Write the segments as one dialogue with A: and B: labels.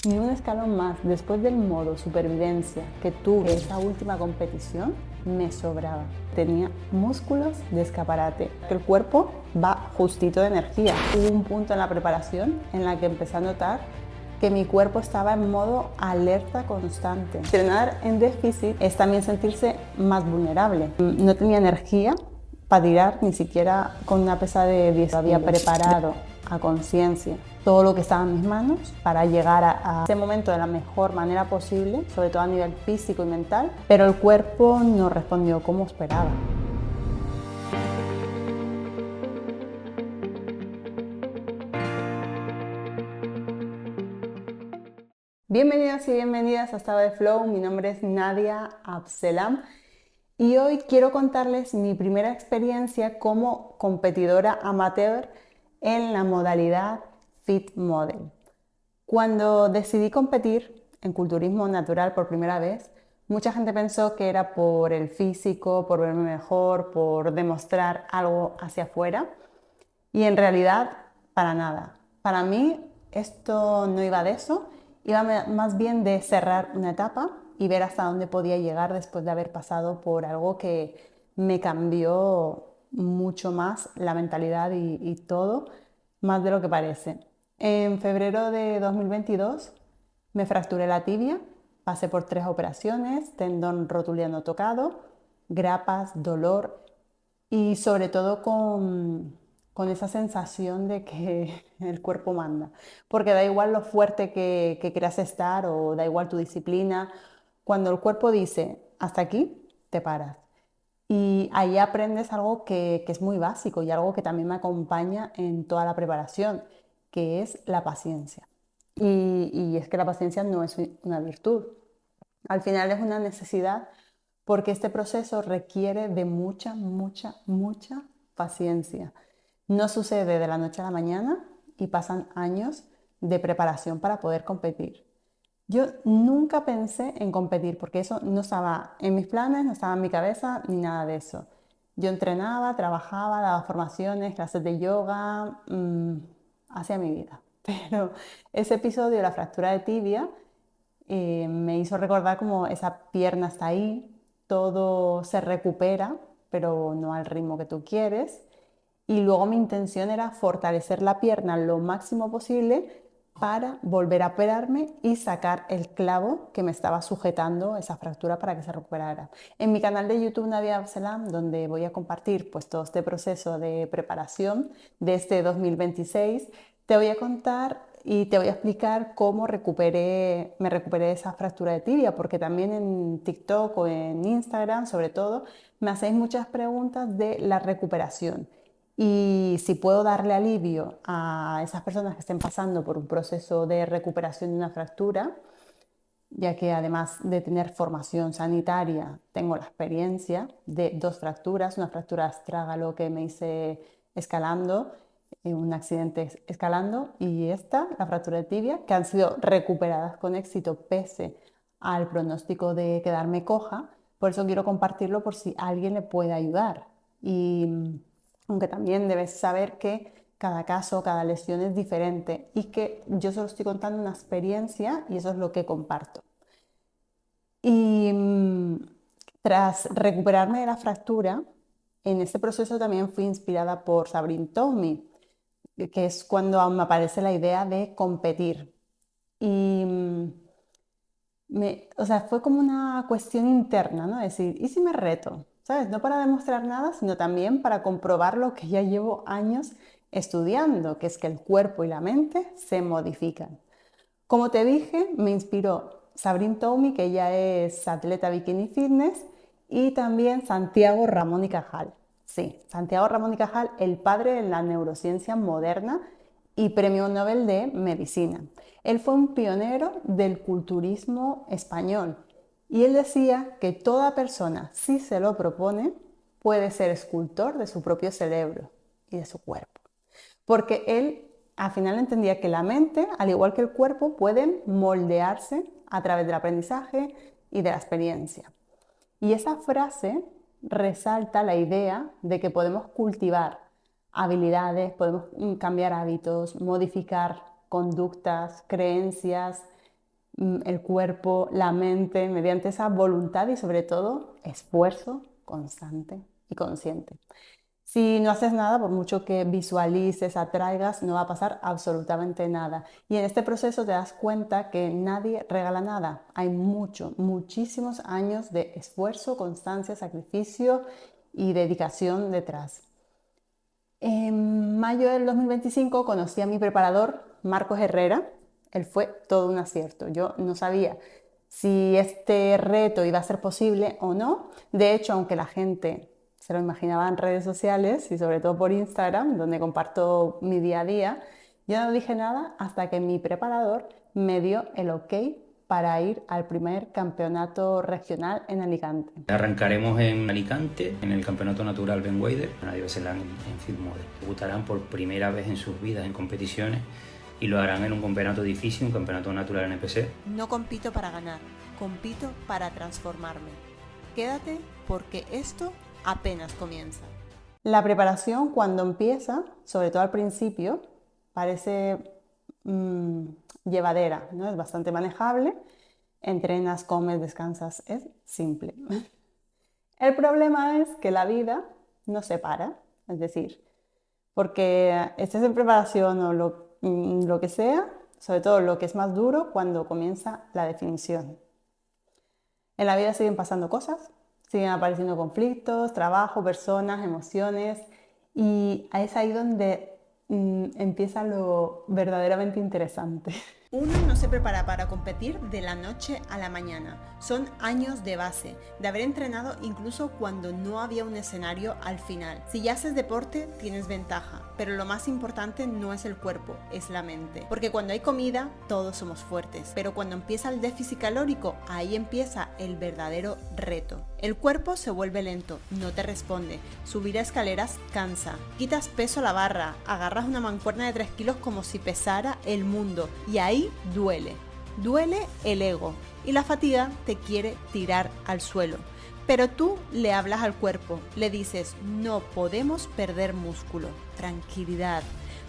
A: Ni un escalón más. Después del modo supervivencia que tuve esa última competición, me sobraba. Tenía músculos de escaparate. El cuerpo va justito de energía. Hubo un punto en la preparación en la que empecé a notar que mi cuerpo estaba en modo alerta constante. Entrenar en déficit es también sentirse más vulnerable. No tenía energía para tirar ni siquiera con una pesa de 10 kilos. Había preparado a conciencia todo lo que estaba en mis manos para llegar a ese momento de la mejor manera posible, sobre todo a nivel físico y mental, pero el cuerpo no respondió como esperaba. Bienvenidos y bienvenidas a Estado de Flow. Mi nombre es Nadia Abselam y hoy quiero contarles mi primera experiencia como competidora amateur en la modalidad Fit Model. Cuando decidí competir en culturismo natural por primera vez, mucha gente pensó que era por el físico, por verme mejor, por demostrar algo hacia afuera y en realidad para nada. Para mí esto no iba de eso, iba más bien de cerrar una etapa y ver hasta dónde podía llegar después de haber pasado por algo que me cambió mucho más la mentalidad y todo, más de lo que parece. En febrero de 2022 me fracturé la tibia, pasé por 3 operaciones, tendón rotuliano tocado, grapas, dolor y sobre todo con esa sensación de que el cuerpo manda. Porque da igual lo fuerte que quieras estar o da igual tu disciplina, cuando el cuerpo dice hasta aquí, te paras. Y ahí aprendes algo que es muy básico y algo que también me acompaña en toda la preparación, que es la paciencia. Y es que la paciencia no es una virtud, al final es una necesidad porque este proceso requiere de mucha, mucha, mucha paciencia. No sucede de la noche a la mañana y pasan años de preparación para poder competir. Yo nunca pensé en competir porque eso no estaba en mis planes, no estaba en mi cabeza ni nada de eso. Yo entrenaba, trabajaba, daba formaciones, clases de yoga, hacía mi vida. Pero ese episodio, la fractura de tibia, me hizo recordar como esa pierna está ahí, todo se recupera, pero no al ritmo que tú quieres. Y luego mi intención era fortalecer la pierna lo máximo posible para volver a operarme y sacar el clavo que me estaba sujetando esa fractura para que se recuperara. En mi canal de YouTube Nadia Absalam, donde voy a compartir pues, todo este proceso de preparación de este 2026, te voy a contar y te voy a explicar cómo me recuperé esa fractura de tibia, porque también en TikTok o en Instagram, sobre todo, me hacéis muchas preguntas de la recuperación y si puedo darle alivio a esas personas que estén pasando por un proceso de recuperación de una fractura, ya que además de tener formación sanitaria, tengo la experiencia de 2 fracturas, una fractura astrágalo que me hice escalando, un accidente escalando, y esta, la fractura de tibia, que han sido recuperadas con éxito pese al pronóstico de quedarme coja. Por eso quiero compartirlo por si a alguien le puede ayudar. Y aunque también debes saber que cada caso, cada lesión es diferente y que yo solo estoy contando una experiencia y eso es lo que comparto. Y tras recuperarme de la fractura, en este proceso también fui inspirada por Sabrine Toumi, que es cuando me aparece la idea de competir. Y o sea, fue como una cuestión interna, ¿no? Decir, ¿y si me reto? ¿Sabes? No para demostrar nada, sino también para comprobar lo que ya llevo años estudiando, que es que el cuerpo y la mente se modifican. Como te dije, me inspiró Sabrine Toumi, que ella es atleta bikini fitness, y también Santiago Ramón y Cajal. Sí, Santiago Ramón y Cajal, el padre de la neurociencia moderna y premio Nobel de Medicina. Él fue un pionero del culturismo español y él decía que toda persona, si se lo propone, puede ser escultor de su propio cerebro y de su cuerpo. Porque él al final entendía que la mente, al igual que el cuerpo, pueden moldearse a través del aprendizaje y de la experiencia. Y esa frase resalta la idea de que podemos cultivar habilidades, podemos cambiar hábitos, modificar conductas, creencias, el cuerpo, la mente, mediante esa voluntad y sobre todo esfuerzo constante y consciente. Si no haces nada, por mucho que visualices, atraigas, no va a pasar absolutamente nada. Y en este proceso te das cuenta que nadie regala nada. Hay muchísimos años de esfuerzo, constancia, sacrificio y dedicación detrás. En mayo del 2025 conocí a mi preparador, Marcos Herrera. Él fue todo un acierto. Yo no sabía si este reto iba a ser posible o no. De hecho, aunque la gente se lo imaginaba en redes sociales y sobre todo por Instagram, donde comparto mi día a día, yo no dije nada hasta que mi preparador me dio el ok para ir al primer campeonato regional en Alicante.
B: Arrancaremos en Alicante, en el Campeonato Natural Ben Weider, Nadia Selan en Field Model. Debutarán por primera vez en sus vidas en competiciones y lo harán en un campeonato difícil, un campeonato natural NPC.
C: No compito para ganar, compito para transformarme. Quédate porque esto apenas comienza.
A: La preparación cuando empieza, sobre todo al principio, parece llevadera, ¿no? Es bastante manejable. Entrenas, comes, descansas, es simple. El problema es que la vida no se para, es decir, porque estés en preparación o lo que sea, sobre todo lo que es más duro cuando comienza la definición. En la vida siguen pasando cosas, siguen apareciendo conflictos, trabajo, personas, emociones, y es ahí donde empieza lo verdaderamente interesante.
C: Uno no se prepara para competir de la noche a la mañana. Son años de base, de haber entrenado incluso cuando no había un escenario al final. Si ya haces deporte, tienes ventaja, pero lo más importante no es el cuerpo, es la mente. Porque cuando hay comida, todos somos fuertes, pero cuando empieza el déficit calórico, ahí empieza el verdadero reto. El cuerpo se vuelve lento, no te responde. Subir a escaleras cansa. Quitas peso a la barra, agarras una mancuerna de 3 kilos como si pesara el mundo y ahí duele. Duele el ego y la fatiga te quiere tirar al suelo. Pero tú le hablas al cuerpo, le dices, no podemos perder músculo, tranquilidad.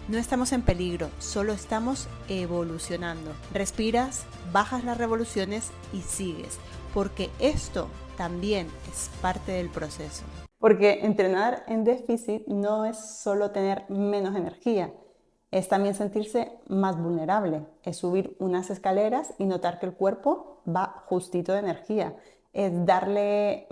C: No estamos en peligro, solo estamos evolucionando. Respiras, bajas las revoluciones y sigues, porque esto también es parte del proceso.
A: Porque entrenar en déficit no es solo tener menos energía, es también sentirse más vulnerable, es subir unas escaleras y notar que el cuerpo va justito de energía, es darte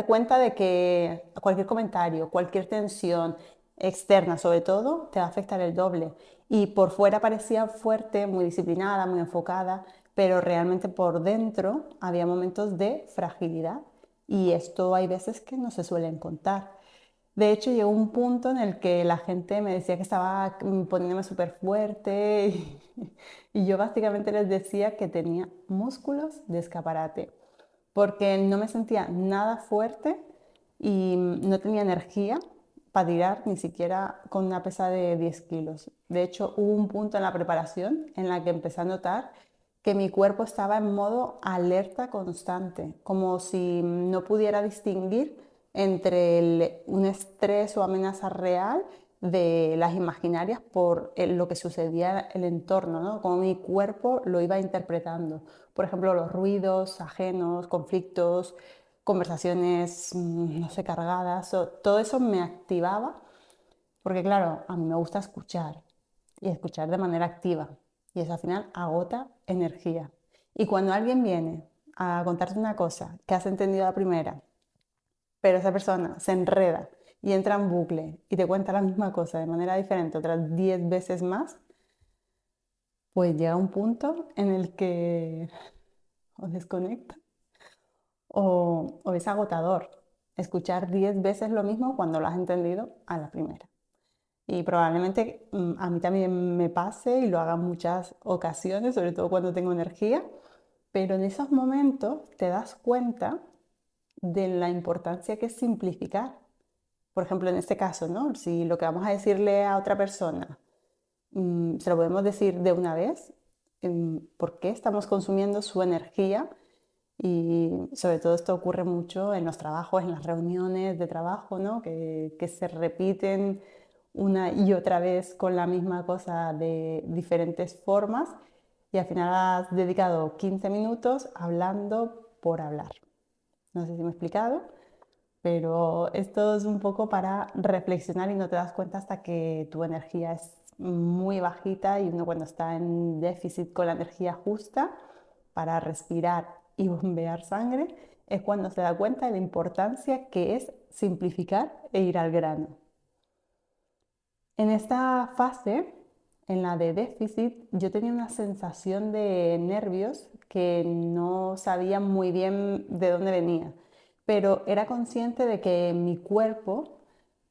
A: cuenta de que cualquier comentario, cualquier tensión externa sobre todo, te va a afectar el doble. Y por fuera parecía fuerte, muy disciplinada, muy enfocada, pero realmente por dentro había momentos de fragilidad y esto hay veces que no se suelen contar. De hecho, llegó un punto en el que la gente me decía que estaba poniéndome súper fuerte y yo básicamente les decía que tenía músculos de escaparate porque no me sentía nada fuerte y no tenía energía para tirar ni siquiera con una pesa de 10 kilos. De hecho, hubo un punto en la preparación en la que empecé a notar que mi cuerpo estaba en modo alerta constante, como si no pudiera distinguir entre un estrés o amenaza real de las imaginarias por lo que sucedía en el entorno, ¿no? Como mi cuerpo lo iba interpretando. Por ejemplo, los ruidos ajenos, conflictos, conversaciones, no sé, cargadas, todo eso me activaba, porque claro, a mí me gusta escuchar y escuchar de manera activa, y eso al final agota energía. Y cuando alguien viene a contarte una cosa que has entendido a la primera, pero esa persona se enreda y entra en bucle y te cuenta la misma cosa de manera diferente otras 10 veces más, pues llega un punto en el que o desconecta o es agotador escuchar 10 veces lo mismo cuando lo has entendido a la primera. Y probablemente a mí también me pase y lo haga en muchas ocasiones, sobre todo cuando tengo energía, pero en esos momentos te das cuenta de la importancia que es simplificar. Por ejemplo, en este caso, ¿no? Si lo que vamos a decirle a otra persona se lo podemos decir de una vez, ¿por qué estamos consumiendo su energía? Y sobre todo esto ocurre mucho en los trabajos, en las reuniones de trabajo, ¿no? Que se repiten una y otra vez con la misma cosa de diferentes formas. y al final has dedicado 15 minutos hablando por hablar. No sé si me he explicado, pero esto es un poco para reflexionar y no te das cuenta hasta que tu energía es muy bajita y uno cuando está en déficit con la energía justa para respirar y bombear sangre es cuando se da cuenta de la importancia que es simplificar e ir al grano. En esta fase, en la de déficit, yo tenía una sensación de nervios que no sabía muy bien de dónde venía, pero era consciente de que mi cuerpo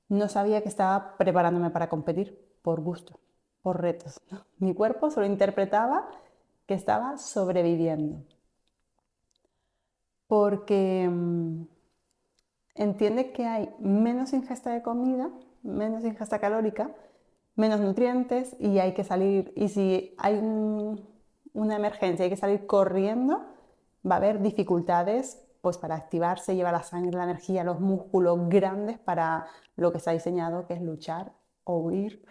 A: no sabía que estaba preparándome para competir por gusto, por retos, ¿no? Mi cuerpo solo interpretaba que estaba sobreviviendo, porque entiende que hay menos ingesta de comida, menos ingesta calórica, menos nutrientes y hay que salir, y si hay una emergencia, hay que salir corriendo, va a haber dificultades pues para activarse, lleva la sangre, la energía, los músculos grandes para lo que está diseñado, que es luchar o huir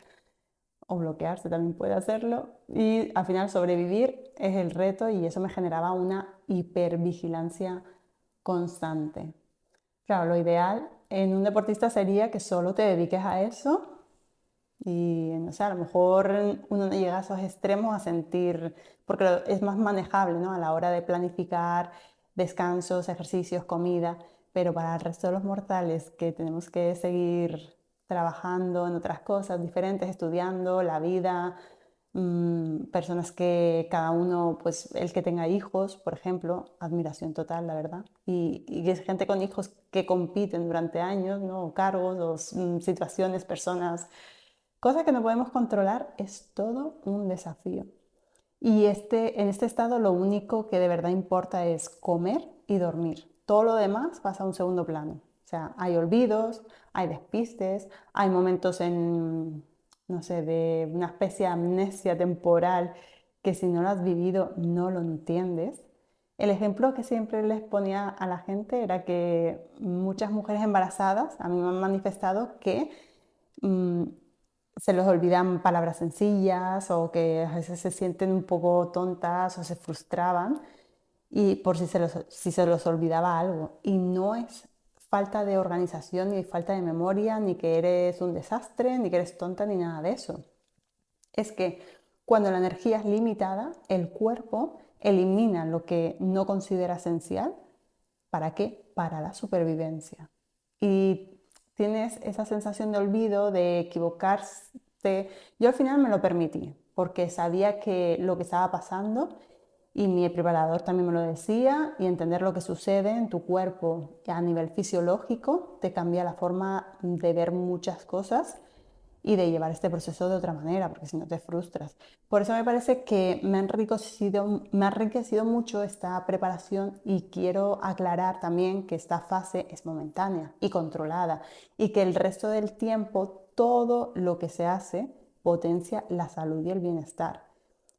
A: o bloquearse, también puede hacerlo, y al final sobrevivir es el reto y eso me generaba una hipervigilancia constante. Claro, lo ideal en un deportista sería que solo te dediques a eso y, no sé, a lo mejor uno no llega a esos extremos a sentir, porque es más manejable, ¿no? A la hora de planificar descansos, ejercicios, comida, pero para el resto de los mortales que tenemos que seguir trabajando en otras cosas diferentes, estudiando, la vida, personas que cada uno, pues el que tenga hijos, por ejemplo, admiración total, la verdad, y es gente con hijos que compiten durante años, ¿no? Cargos o situaciones, personas, cosas que no podemos controlar, es todo un desafío. Y en este estado lo único que de verdad importa es comer y dormir. Todo lo demás pasa a un segundo plano. O sea, hay olvidos, hay despistes, hay momentos en, no sé, de una especie de amnesia temporal que si no lo has vivido no lo entiendes. El ejemplo que siempre les ponía a la gente era que muchas mujeres embarazadas a mí me han manifestado que mm, se les olvidan palabras sencillas o que a veces se sienten un poco tontas o se frustraban y por si se los olvidaba algo. Y no es falta de organización, ni falta de memoria, ni que eres un desastre, ni que eres tonta, ni nada de eso. Es que cuando la energía es limitada, el cuerpo elimina lo que no considera esencial. ¿Para qué? Para la supervivencia. Y tienes esa sensación de olvido, de equivocarse. Yo al final me lo permití, porque sabía que lo que estaba pasando, y mi preparador también me lo decía, y entender lo que sucede en tu cuerpo a nivel fisiológico te cambia la forma de ver muchas cosas y de llevar este proceso de otra manera, porque si no te frustras. Por eso me parece que me ha enriquecido mucho esta preparación y quiero aclarar también que esta fase es momentánea y controlada y que el resto del tiempo todo lo que se hace potencia la salud y el bienestar.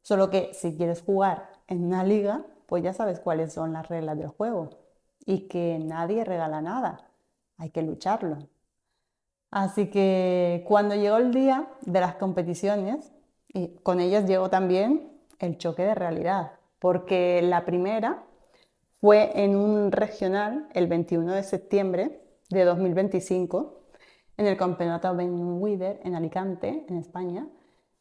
A: Solo que si quieres jugar en una liga, pues ya sabes cuáles son las reglas del juego y que nadie regala nada, hay que lucharlo. Así que cuando llegó el día de las competiciones, y con ellas llegó también el choque de realidad, porque la primera fue en un regional el 21 de septiembre de 2025 en el campeonato Ben Wider en Alicante, en España.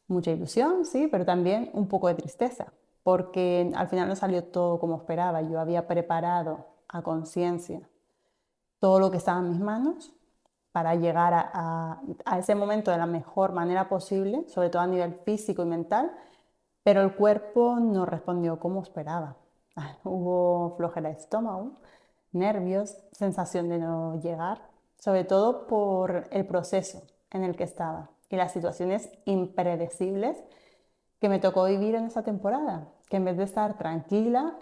A: Mucha ilusión, sí, pero también un poco de tristeza, porque al final no salió todo como esperaba. Yo había preparado a conciencia todo lo que estaba en mis manos para llegar a ese momento de la mejor manera posible, sobre todo a nivel físico y mental, pero el cuerpo no respondió como esperaba. Hubo flojera de estómago, nervios, sensación de no llegar, sobre todo por el proceso en el que estaba y las situaciones impredecibles que me tocó vivir en esa temporada, que en vez de estar tranquila,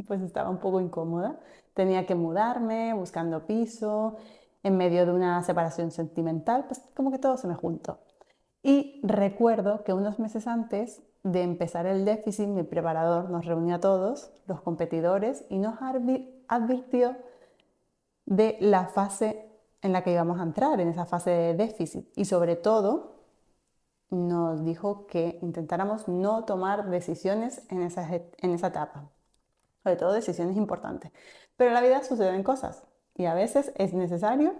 A: pues estaba un poco incómoda. Tenía que mudarme, buscando piso, en medio de una separación sentimental, pues como que todo se me juntó. Y recuerdo que unos meses antes de empezar el déficit, mi preparador nos reunió a todos, los competidores, y nos advirtió de la fase en la que íbamos a entrar, en esa fase de déficit. Y sobre todo, nos dijo que intentáramos no tomar decisiones en esa etapa, sobre todo decisiones importantes. Pero en la vida suceden cosas y a veces es necesario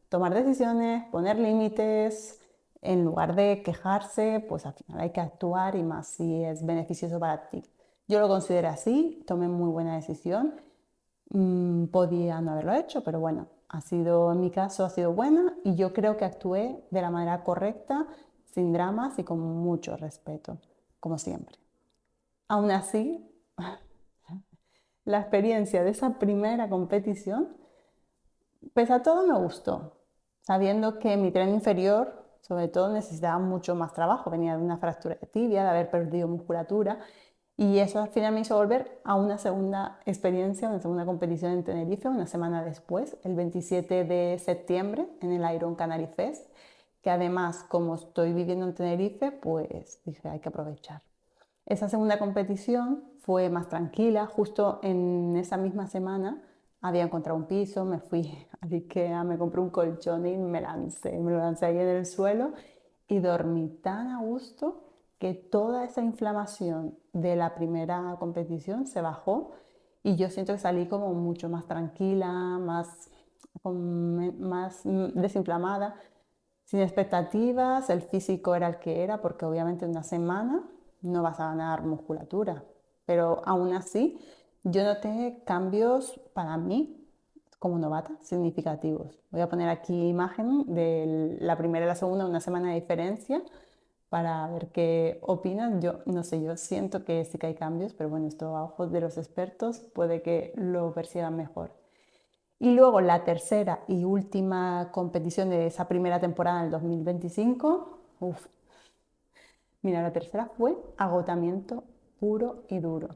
A: tomar decisiones, poner límites, en lugar de quejarse, pues al final hay que actuar y más si es beneficioso para ti. Yo lo considero así, tomé muy buena decisión. Podía no haberlo hecho, pero bueno, en mi caso ha sido buena y yo creo que actué de la manera correcta, sin dramas y con mucho respeto, como siempre. Aún así, la experiencia de esa primera competición, pese a todo me gustó, sabiendo que mi tren inferior, sobre todo, necesitaba mucho más trabajo. Venía de una fractura de tibia, de haber perdido musculatura, y eso al final me hizo volver a una segunda experiencia, una segunda competición en Tenerife, una semana después, el 27 de septiembre, en el Iron Canary Fest, que además, como estoy viviendo en Tenerife, pues dije, hay que aprovechar. Esa segunda competición fue más tranquila, justo en esa misma semana había encontrado un piso, me fui al IKEA, me compré un colchón y me lo lancé ahí en el suelo y dormí tan a gusto que toda esa inflamación de la primera competición se bajó y yo siento que salí como mucho más tranquila, más desinflamada, sin expectativas. El físico era el que era, porque obviamente en una semana no vas a ganar musculatura, pero aún así yo noté cambios para mí como novata significativos. Voy a poner aquí imagen de la primera y la segunda, una semana de diferencia, para ver qué opinas. Yo no sé, yo siento que sí que hay cambios, pero bueno, esto a ojos de los expertos puede que lo perciban mejor. Y luego la tercera y última competición de esa primera temporada en el 2025, mira, la tercera fue agotamiento puro y duro.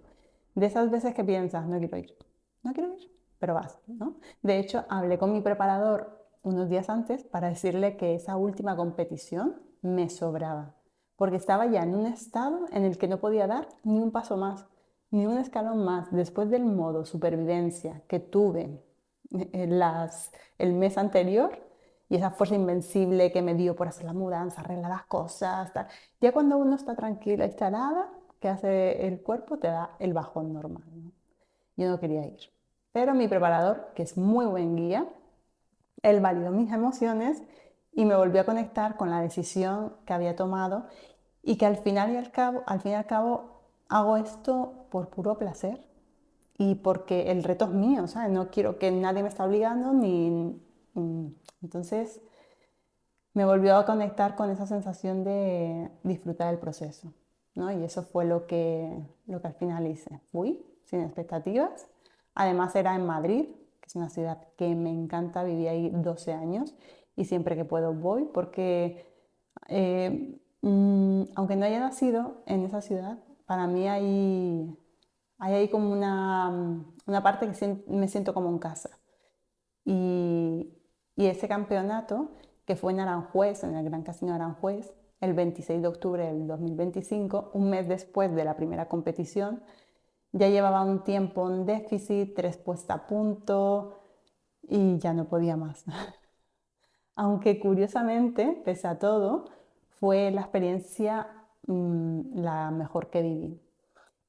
A: De esas veces que piensas, no quiero ir, no quiero ir, pero vas, ¿no? De hecho, hablé con mi preparador unos días antes para decirle que esa última competición me sobraba, porque estaba ya en un estado en el que no podía dar ni un paso más, ni un escalón más. Después del modo supervivencia que tuve el mes anterior y esa fuerza invencible que me dio por hacer la mudanza, arreglar las cosas, tal. Ya cuando uno está tranquila, instalada, ¿qué hace el cuerpo? Te da el bajón normal, ¿no? Yo no quería ir. Pero mi preparador, que es muy buen guía, él validó mis emociones y me volvió a conectar con la decisión que había tomado y que al fin y al cabo hago esto por puro placer y porque el reto es mío, ¿sabes? No quiero que nadie me esté obligando ni... Entonces me volvió a conectar con esa sensación de disfrutar del proceso, ¿no? Y eso fue lo que al final hice. Fui sin expectativas. Además era en Madrid, que es una ciudad que me encanta, viví ahí 12 años y siempre que puedo voy porque aunque no haya nacido en esa ciudad, para mí hay ahí como una parte que me siento como en casa. Y, y ese campeonato, que fue en Aranjuez, en el Gran Casino de Aranjuez, el 26 de octubre del 2025, un mes después de la primera competición, ya llevaba un tiempo en déficit, 3 puestas a punto y ya no podía más. Aunque curiosamente, pese a todo, fue la experiencia la mejor que viví.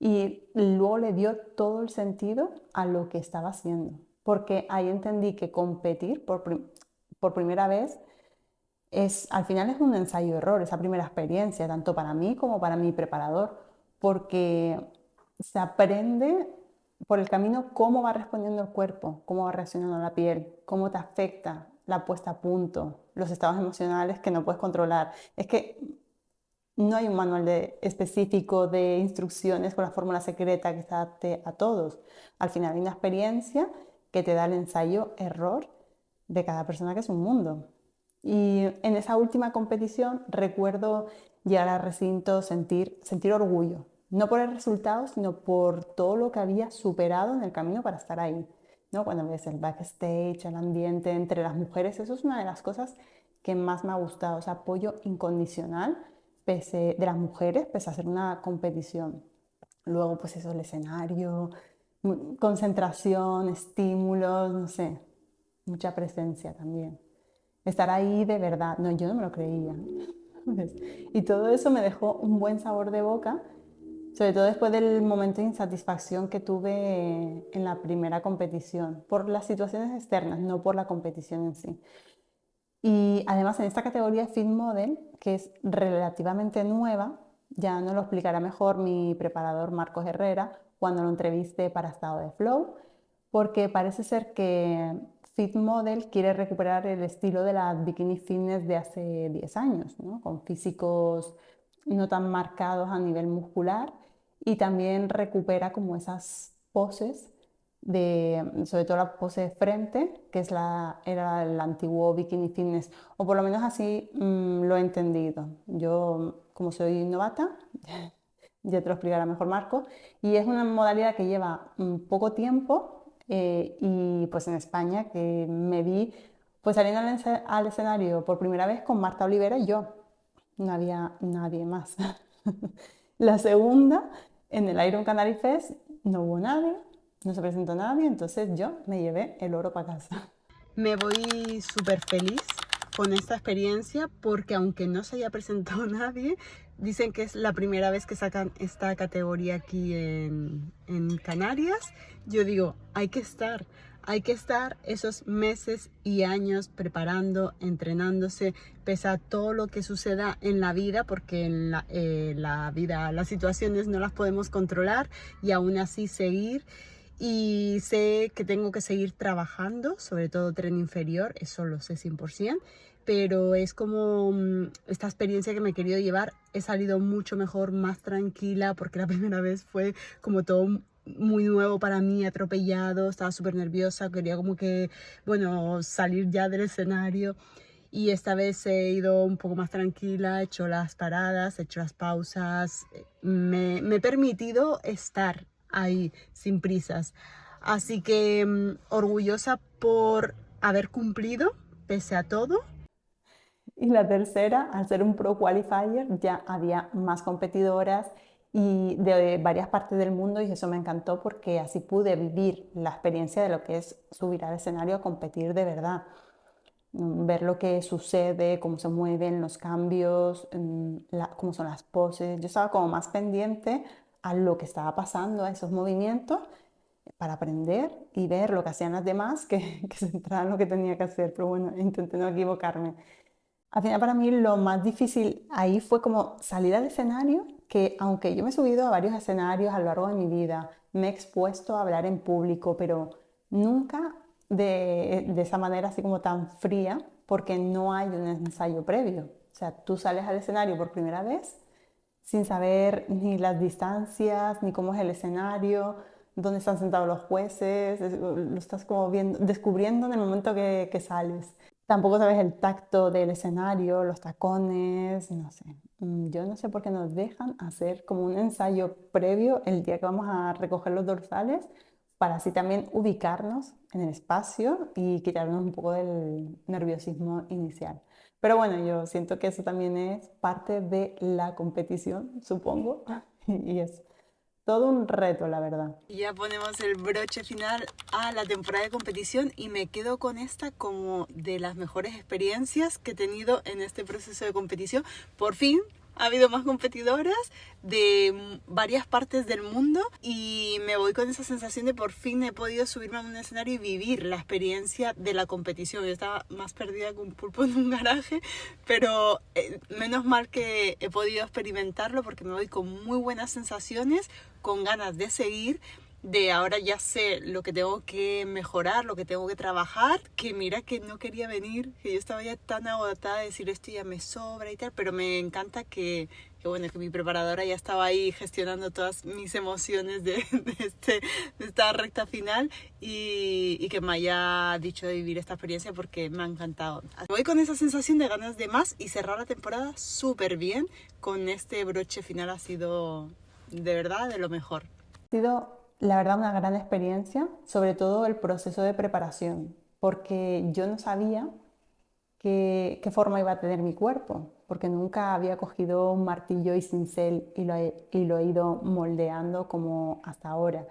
A: Y luego le dio todo el sentido a lo que estaba haciendo, porque ahí entendí que competir por primera vez al final es un ensayo-error, esa primera experiencia, tanto para mí como para mi preparador, porque se aprende por el camino cómo va respondiendo el cuerpo, cómo va reaccionando la piel, cómo te afecta la puesta a punto, los estados emocionales que no puedes controlar. Es que no hay un manual específico de instrucciones con la fórmula secreta que se adapte a todos. Al final hay una experiencia que te da el ensayo-error de cada persona, que es un mundo. Y en esa última competición recuerdo llegar al recinto, sentir orgullo, no por el resultado, sino por todo lo que había superado en el camino para estar ahí, ¿no? Cuando ves el backstage, el ambiente entre las mujeres, eso es una de las cosas que más me ha gustado, ese apoyo incondicional de las mujeres, pese a ser una competición. Luego, pues eso, el escenario, concentración, estímulos, no sé, mucha presencia también. Estar ahí de verdad, no, yo no me lo creía. Y todo eso me dejó un buen sabor de boca, sobre todo después del momento de insatisfacción que tuve en la primera competición, por las situaciones externas, no por la competición en sí. Y además en esta categoría de Fit Model, que es relativamente nueva, ya nos lo explicará mejor mi preparador Marcos Herrera cuando lo entreviste para Estado de Flow, porque parece ser que Fit Model quiere recuperar el estilo de la bikini fitness de hace 10 años, ¿no? Con físicos no tan marcados a nivel muscular, y también recupera como esas poses sobre todo la pose de frente, que era el antiguo bikini fitness, o por lo menos así lo he entendido. Yo, como soy novata, ya te lo explicará mejor Marco, y es una modalidad que lleva poco tiempo, y pues en España que me vi pues saliendo al escenario por primera vez con Marta Olivera y yo, no había nadie más. La segunda, en el Iron Canary Fest, no hubo nadie, no se presentó nadie, entonces yo me llevé el oro para casa.
C: Me voy súper feliz con esta experiencia porque aunque no se haya presentado nadie, dicen que es la primera vez que sacan esta categoría aquí en Canarias. Yo digo, hay que estar esos meses y años preparando, entrenándose, pese a todo lo que suceda en la vida, porque en la vida las situaciones no las podemos controlar y aún así seguir. Y sé que tengo que seguir trabajando, sobre todo tren inferior, eso lo sé 100%, pero es como esta experiencia que me he querido llevar. He salido mucho mejor, más tranquila, porque la primera vez fue como todo muy nuevo para mí, atropellado, estaba súper nerviosa, quería como que, bueno, salir ya del escenario. Y esta vez he ido un poco más tranquila, he hecho las paradas, he hecho las pausas, me he permitido estar ahí sin prisas. Así que orgullosa por haber cumplido pese a todo.
A: Y la tercera, al ser un Pro Qualifier, ya había más competidoras y de varias partes del mundo, y eso me encantó porque así pude vivir la experiencia de lo que es subir al escenario a competir de verdad. Ver lo que sucede, cómo se mueven los cambios, cómo son las poses. Yo estaba como más pendiente a lo que estaba pasando, a esos movimientos, para aprender y ver lo que hacían las demás, que centrar en lo que tenía que hacer, pero bueno, intenté no equivocarme. Al final para mí lo más difícil ahí fue como salir al escenario, que aunque yo me he subido a varios escenarios a lo largo de mi vida, me he expuesto a hablar en público, pero nunca de esa manera así como tan fría, porque no hay un ensayo previo. O sea, tú sales al escenario por primera vez sin saber ni las distancias, ni cómo es el escenario, dónde están sentados los jueces, lo estás como viendo, descubriendo en el momento que sales. Tampoco sabes el tacto del escenario, los tacones, no sé. Yo no sé por qué nos dejan hacer como un ensayo previo el día que vamos a recoger los dorsales, para así también ubicarnos en el espacio y quitarnos un poco del nerviosismo inicial. Pero bueno, yo siento que eso también es parte de la competición, supongo, y es todo un reto, la verdad.
C: Y ya ponemos el broche final a la temporada de competición y me quedo con esta como de las mejores experiencias que he tenido en este proceso de competición. Por fin ha habido más competidoras de varias partes del mundo y me voy con esa sensación de por fin he podido subirme a un escenario y vivir la experiencia de la competición. Yo estaba más perdida que un pulpo en un garaje, pero menos mal que he podido experimentarlo porque me voy con muy buenas sensaciones, con ganas de seguir, de ahora ya sé lo que tengo que mejorar, lo que tengo que trabajar, que mira que no quería venir, que yo estaba ya tan agotada de decir esto ya me sobra y tal, pero me encanta bueno, que mi preparadora ya estaba ahí gestionando todas mis emociones de esta recta final y que me haya dicho de vivir esta experiencia porque me ha encantado. Voy con esa sensación de ganas de más y cerrar la temporada súper bien con este broche final. Ha sido de verdad de lo mejor.
A: Ha sido, la verdad, una gran experiencia, sobre todo el proceso de preparación, porque yo no sabía qué forma iba a tener mi cuerpo, porque nunca había cogido un martillo y cincel y lo he ido moldeando como hasta ahora.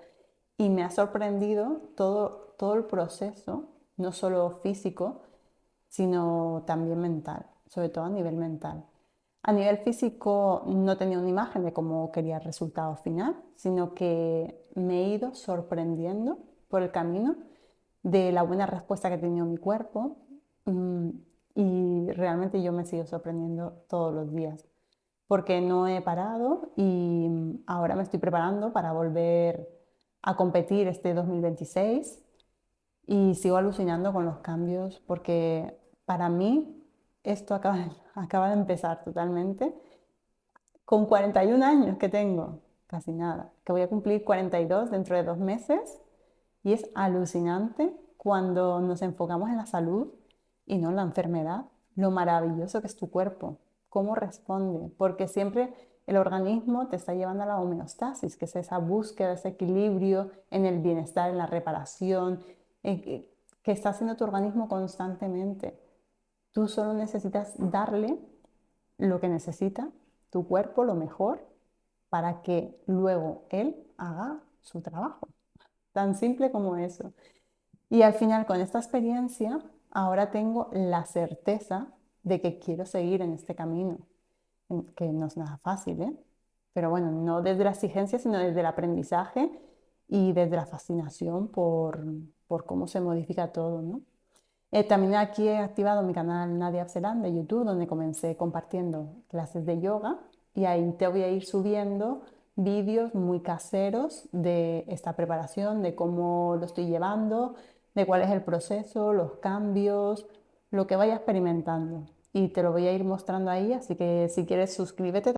A: Y me ha sorprendido todo el proceso, no solo físico, sino también mental, sobre todo a nivel mental. A nivel físico no tenía una imagen de cómo quería el resultado final, sino que me he ido sorprendiendo por el camino de la buena respuesta que ha tenido mi cuerpo, mm, y realmente yo me sigo sorprendiendo todos los días porque no he parado y ahora me estoy preparando para volver a competir este 2026 y sigo alucinando con los cambios porque para mí esto acaba de empezar totalmente con 41 años que tengo, casi nada, que voy a cumplir 42 dentro de 2 meses y es alucinante cuando nos enfocamos en la salud y no en la enfermedad, lo maravilloso que es tu cuerpo, cómo responde, porque siempre el organismo te está llevando a la homeostasis, que es esa búsqueda, ese equilibrio en el bienestar, en la reparación, que está haciendo tu organismo constantemente. Tú solo necesitas darle lo que necesita tu cuerpo, lo mejor, para que luego él haga su trabajo. Tan simple como eso. Y al final, con esta experiencia, ahora tengo la certeza de que quiero seguir en este camino, que no es nada fácil, ¿eh? Pero bueno, no desde la exigencia, sino desde el aprendizaje y desde la fascinación por cómo se modifica todo, ¿no? También aquí he activado mi canal Nadia Abselan de YouTube, donde comencé compartiendo clases de yoga y ahí te voy a ir subiendo vídeos muy caseros de esta preparación, de cómo lo estoy llevando, de cuál es el proceso, los cambios, lo que vaya experimentando. Y te lo voy a ir mostrando ahí, así que si quieres suscríbete.